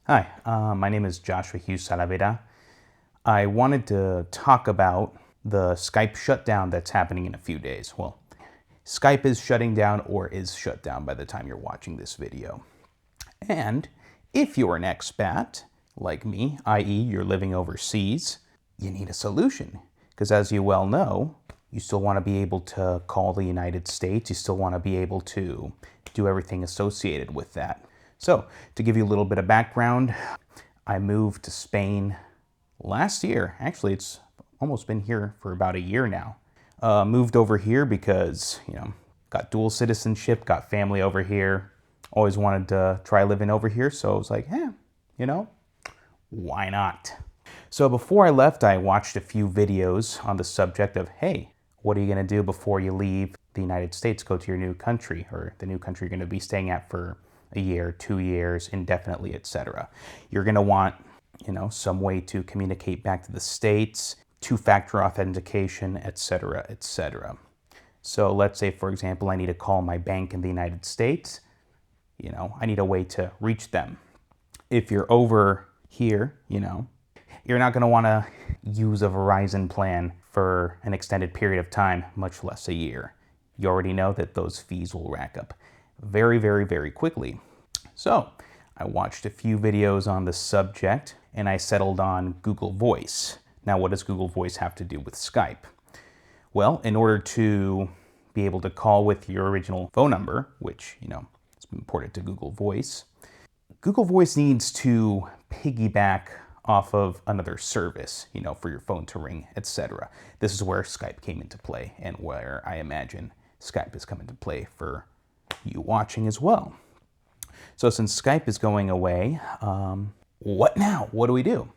Hi, my name is Joshua Hughes Salavera. I wanted to talk about the Skype shutdown that's happening in a few days. Well, Skype is shutting down or is shut down by the time you're watching this video. And if you're an expat, like me, i.e. you're living overseas, you need a solution. Because as you well know, you still want to be able to call the United States. You still want to be able to do everything associated with that. So, to give you a little bit of background, I moved to Spain last year. Actually, it's almost been here for about a year now. Moved over here because, got dual citizenship, got family over here. Always wanted to try living over here, so I was like, why not? So before I left, I watched a few videos on the subject of, hey, what are you going to do before you leave the United States, go to your new country, or the new country you're going to be staying at for a year, 2 years, indefinitely, etc. You're going to want, some way to communicate back to the States, two-factor authentication, etc., etc. So let's say, for example, I need to call my bank in the United States. I need a way to reach them. If you're over here, you're not going to want to use a Verizon plan for an extended period of time, much less a year. You already know that those fees will rack up very, very, very quickly. So I watched a few videos on the subject and I settled on Google Voice. Now, what does Google Voice have to do with Skype? Well, in order to be able to call with your original phone number, which, is imported to Google Voice needs to piggyback off of another service, for your phone to ring, etc. This is where Skype came into play and where I imagine Skype is coming into play for you watching as well. So since Skype is going away, what now? What do we do?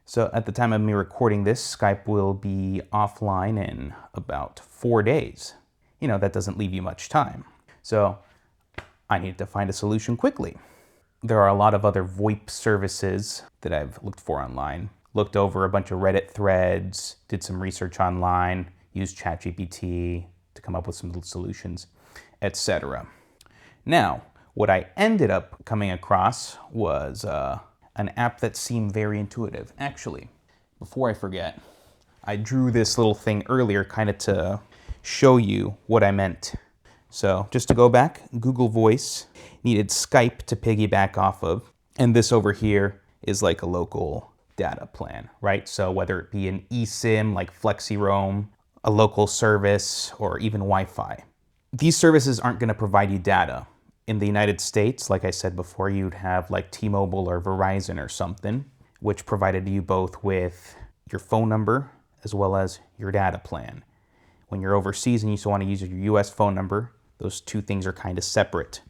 So at the time of me recording this, Skype will be offline in about 4 days. That doesn't leave you much time. So I needed to find a solution quickly. There are a lot of other VoIP services that I've looked for online. Looked over a bunch of Reddit threads, did some research online, used ChatGPT to come up with some solutions, etc. Now, what I ended up coming across was an app that seemed very intuitive. Actually, before I forget, I drew this little thing earlier kind of to show you what I meant. So just to go back, Google Voice needed Skype to piggyback off of, and this over here is like a local data plan, right? So whether it be an eSIM like FlexiRoam, a local service, or even Wi-Fi. These services aren't going to provide you data. In the United States, like I said before, you'd have like T-Mobile or Verizon or something, which provided you both with your phone number as well as your data plan. When you're overseas and you still want to use your US phone number, those two things are kind of separate.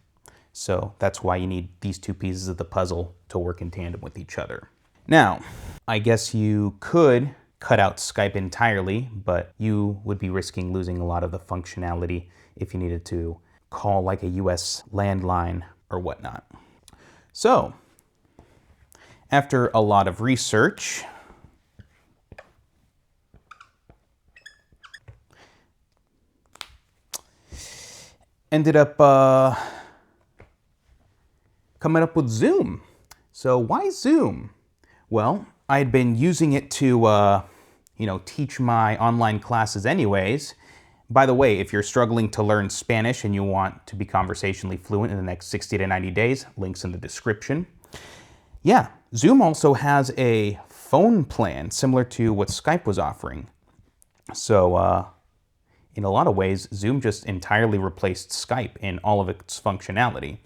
So that's why you need these two pieces of the puzzle to work in tandem with each other. Now, I guess you could cut out Skype entirely, but you would be risking losing a lot of the functionality if you needed to call like a US landline or whatnot. So, after a lot of research, ended up coming up with Zoom. So why Zoom? Well, I had been using it to, teach my online classes anyways. By the way, if you're struggling to learn Spanish and you want to be conversationally fluent in the next 60 to 90 days, links in the description. Yeah, Zoom also has a phone plan similar to what Skype was offering. So, in a lot of ways, Zoom just entirely replaced Skype in all of its functionality.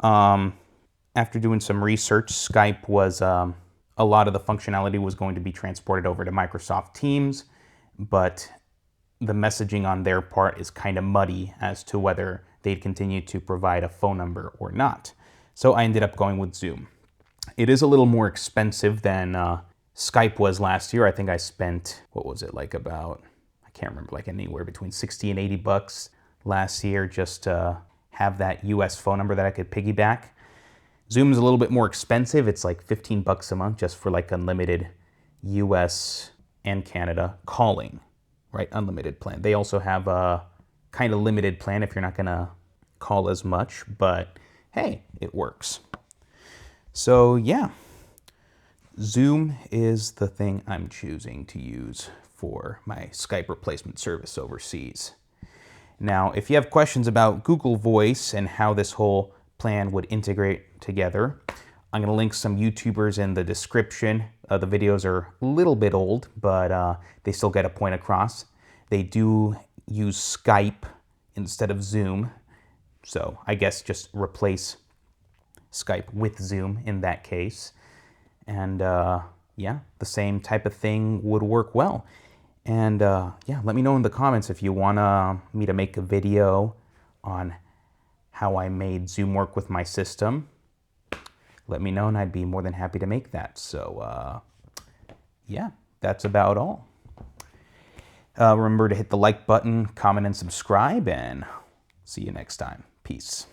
After doing some research, Skype was, a lot of the functionality was going to be transported over to Microsoft Teams, but the messaging on their part is kind of muddy as to whether they'd continue to provide a phone number or not. So I ended up going with Zoom. It is a little more expensive than Skype was last year. I think I spent, I can't remember, like anywhere between 60 and 80 bucks last year just to have that US phone number that I could piggyback. Zoom is a little bit more expensive. It's like 15 bucks a month just for like unlimited US and Canada calling. Right, unlimited plan. They also have a kind of limited plan if you're not gonna call as much, but hey, it works. So yeah, Zoom is the thing I'm choosing to use for my Skype replacement service overseas. Now, if you have questions about Google Voice and how this whole plan would integrate together, I'm going to link some YouTubers in the description. The videos are a little bit old, but they still get a point across. They do use Skype instead of Zoom, so I guess just replace Skype with Zoom in that case. And yeah, the same type of thing would work well. And yeah, let me know in the comments if you want me to make a video on how I made Zoom work with my system. Let me know and I'd be more than happy to make that. So yeah, that's about all. Remember to hit the like button, comment, and subscribe, and see you next time. Peace.